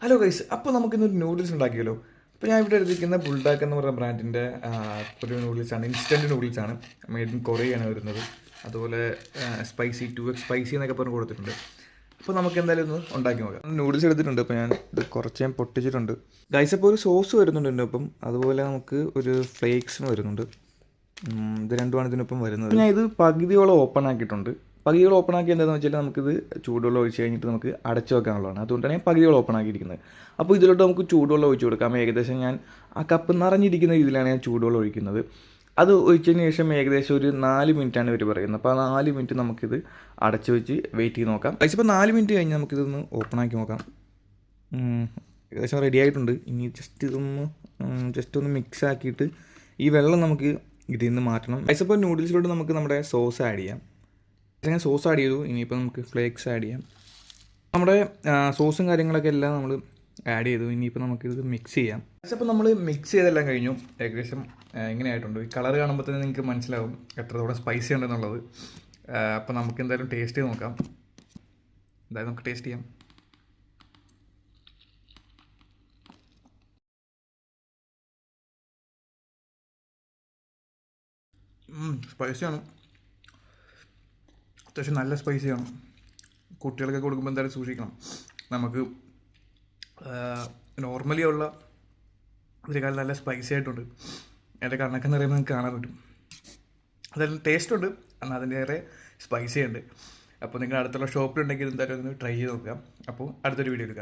Hello guys, അപ്പോൾ നമുക്കിന്നൊരു noodles ഉണ്ടാക്കിയല്ലോ. അപ്പോൾ ഞാൻ ഇവിടെ എടുത്തിരിക്കുന്ന ബുൾഡാക്ക് എന്ന് പറയുന്ന ബ്രാൻഡിൻ്റെ ഒരു നൂഡിൽസാണ്. ഇൻസ്റ്റൻറ്റ് നൂഡിൽസാണ്. മെയ്ഡ് ഇൻ കൊറിയയാണ് വരുന്നത്. അതുപോലെ സ്പൈസി 2x സ്പൈസി എന്നൊക്കെ പറഞ്ഞ് കൊടുത്തിട്ടുണ്ട്. അപ്പോൾ നമുക്ക് എന്തായാലും ഒന്ന് ഉണ്ടാക്കി നോക്കാം. നൂഡിൽസ് എടുത്തിട്ടുണ്ട്. അപ്പോൾ ഞാൻ ഇത് കുറച്ച് ഞാൻ പൊട്ടിച്ചിട്ടുണ്ട് ഗൈസ്. അപ്പോൾ ഒരു സോസ് വരുന്നുണ്ട് ഇതിനൊപ്പം. അതുപോലെ നമുക്ക് ഒരു ഫ്ലേക്സും വരുന്നുണ്ട്. ഇത് രണ്ടുമാണ് ഇതിനൊപ്പം വരുന്നത്. ഞാൻ ഇത് പകുതിയോളം ഓപ്പൺ ആക്കിയിട്ടുണ്ട്. പകുതിയോളം ഓപ്പൺ ആക്കി എന്താണെന്ന് വെച്ചാൽ നമുക്കിത് ചൂടുവെള്ളം ഒഴിച്ച് കഴിഞ്ഞിട്ട് നമുക്ക് അടച്ചു വെക്കാനുള്ളതാണ്. അതുകൊണ്ടാണ് ഞാൻ പകുതിയോളം ഓപ്പൺ ആക്കിയിരിക്കുന്നത്. അപ്പോൾ ഇതിലോട്ട് നമുക്ക് ചൂടുവെള്ളം ഒഴിച്ച് കൊടുക്കാം. ഏകദേശം ഞാൻ ആ കപ്പ് നിറഞ്ഞിരിക്കുന്ന രീതിയിലാണ് ഞാൻ ചൂടുവെള്ളം ഒഴിക്കുന്നത്. അത് ഒഴിച്ചതിന് ശേഷം ഏകദേശം ഒരു 4 മിനിറ്റാണ് ഇവർ പറയുന്നത്. അപ്പോൾ ആ 4 മിനിറ്റ് നമുക്കിത് അടച്ചു വെച്ച് വെയിറ്റ് ചെയ്ത് നോക്കാം. ഇപ്പോൾ 4 മിനിറ്റ് കഴിഞ്ഞ് നമുക്കിതൊന്ന് ഓപ്പൺ ആക്കി നോക്കാം. ഏകദേശം റെഡി ആയിട്ടുണ്ട്. ഇനി ജസ്റ്റ് ഒന്ന് മിക്സ് ആക്കിയിട്ട് ഈ വെള്ളം നമുക്ക് ഇതിൽ നിന്ന് മാറ്റണം. ഇപ്പോൾ നൂഡിൽസിലോട്ട് നമുക്ക് നമ്മുടെ സോസ് ആഡ് ചെയ്യാം. ഞാൻ സോസ് ആഡ് ചെയ്തു. ഇനിയിപ്പോൾ നമുക്ക് ഫ്ലേക്സ് ആഡ് ചെയ്യാം. നമ്മുടെ സോസും കാര്യങ്ങളൊക്കെ എല്ലാം നമ്മൾ ആഡ് ചെയ്തു. ഇനിയിപ്പോൾ നമുക്കിത് മിക്സ് ചെയ്യാം. അപ്പോൾ നമ്മൾ മിക്സ് ചെയ്തെല്ലാം കഴിഞ്ഞു. ഏകദേശം ഇങ്ങനെ ആയിട്ടുണ്ട്. ഈ കളർ കാണുമ്പോൾ തന്നെ നിങ്ങൾക്ക് മനസ്സിലാവും എത്രത്തോളം സ്പൈസി ഉണ്ടെന്നുള്ളത്. അപ്പോൾ നമുക്ക് എന്തായാലും ടേസ്റ്റ് ചെയ്ത് നോക്കാം. എന്തായാലും നമുക്ക് ടേസ്റ്റ് ചെയ്യാം. സ്പൈസിയാണ്, അത്യാവശ്യം നല്ല സ്പൈസിയാണ്. കുട്ടികൾക്ക് കൊടുക്കുമ്പോൾ എന്തായാലും സൂക്ഷിക്കണം. നമുക്ക് നോർമലി ഉള്ള ഇതിനേക്കാൾ നല്ല സ്പൈസി ആയിട്ടുണ്ട്. എൻ്റെ കണ്ണൊക്കെ നിറയുമ്പോൾ നിങ്ങൾക്ക് കാണാൻ പറ്റും. അതായത് ടേസ്റ്റ് ഉണ്ട്, എന്നാൽ അതിൻ്റെ ഏറെ സ്പൈസി ഉണ്ട്. അപ്പോൾ നിങ്ങൾ അടുത്തുള്ള ഷോപ്പിലുണ്ടെങ്കിൽ എന്തായാലും ഒന്ന് ട്രൈ ചെയ്ത് നോക്കാം. അപ്പോൾ അടുത്തൊരു വീഡിയോയിൽ കാണാം.